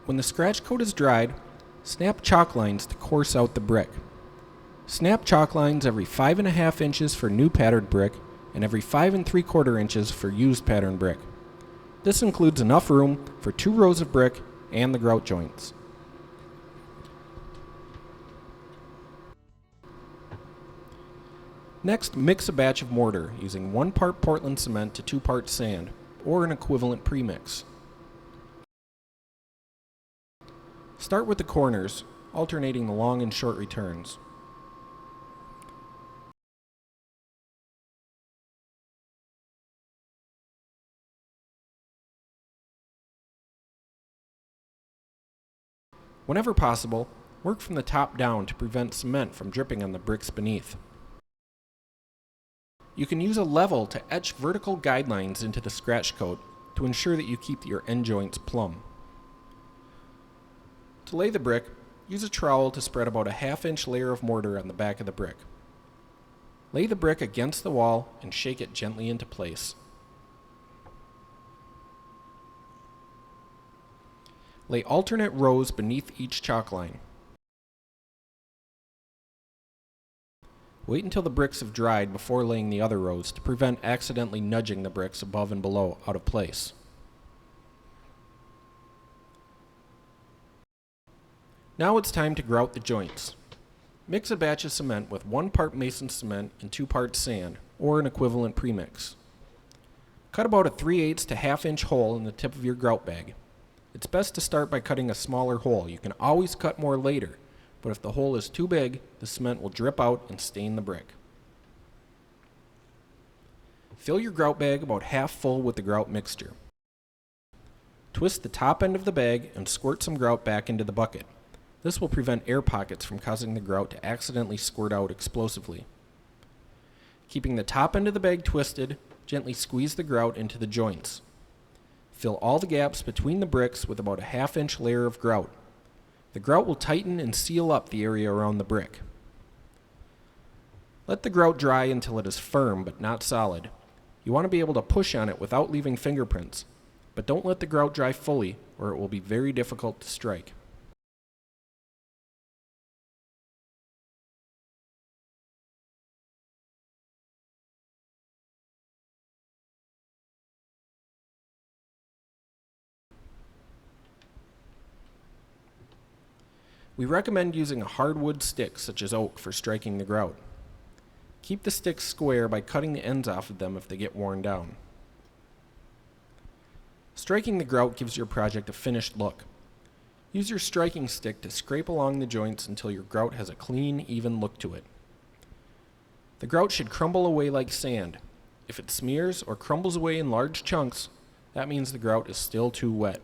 When the scratch coat is dried, snap chalk lines to course out the brick. Snap chalk lines every 5.5 inches for new patterned brick and every 5 3/4 inches for used patterned brick. This includes enough room for 2 rows of brick and the grout joints. Next, mix a batch of mortar using 1 part Portland cement to 2 parts sand, or an equivalent premix. Start with the corners, alternating the long and short returns. Whenever possible, work from the top down to prevent cement from dripping on the bricks beneath. You can use a level to etch vertical guidelines into the scratch coat to ensure that you keep your end joints plumb. To lay the brick, use a trowel to spread about a 1/2 inch layer of mortar on the back of the brick. Lay the brick against the wall and shake it gently into place. Lay alternate rows beneath each chalk line. Wait until the bricks have dried before laying the other rows to prevent accidentally nudging the bricks above and below out of place. Now it's time to grout the joints. Mix a batch of cement with 1 part mason cement and 2 parts sand, or an equivalent premix. Cut about a 3/8 to 1/2 inch hole in the tip of your grout bag. It's best to start by cutting a smaller hole. You can always cut more later, but if the hole is too big, the cement will drip out and stain the brick. Fill your grout bag about half full with the grout mixture. Twist the top end of the bag and squirt some grout back into the bucket. This will prevent air pockets from causing the grout to accidentally squirt out explosively. Keeping the top end of the bag twisted, gently squeeze the grout into the joints. Fill all the gaps between the bricks with about a 1/2 inch layer of grout. The grout will tighten and seal up the area around the brick. Let the grout dry until it is firm but not solid. You want to be able to push on it without leaving fingerprints, but don't let the grout dry fully or it will be very difficult to strike. We recommend using a hardwood stick such as oak for striking the grout. Keep the sticks square by cutting the ends off of them if they get worn down. Striking the grout gives your project a finished look. Use your striking stick to scrape along the joints until your grout has a clean, even look to it. The grout should crumble away like sand. If it smears or crumbles away in large chunks, that means the grout is still too wet.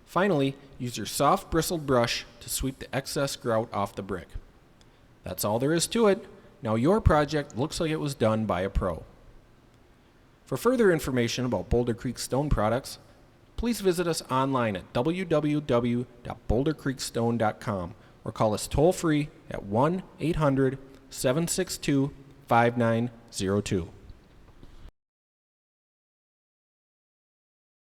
Finally, use your soft bristled brush to sweep the excess grout off the brick. That's all there is to it. Now your project looks like it was done by a pro. For further information about Boulder Creek Stone products, please visit us online at www.bouldercreekstone.com or call us toll-free at 1-800-762-5902.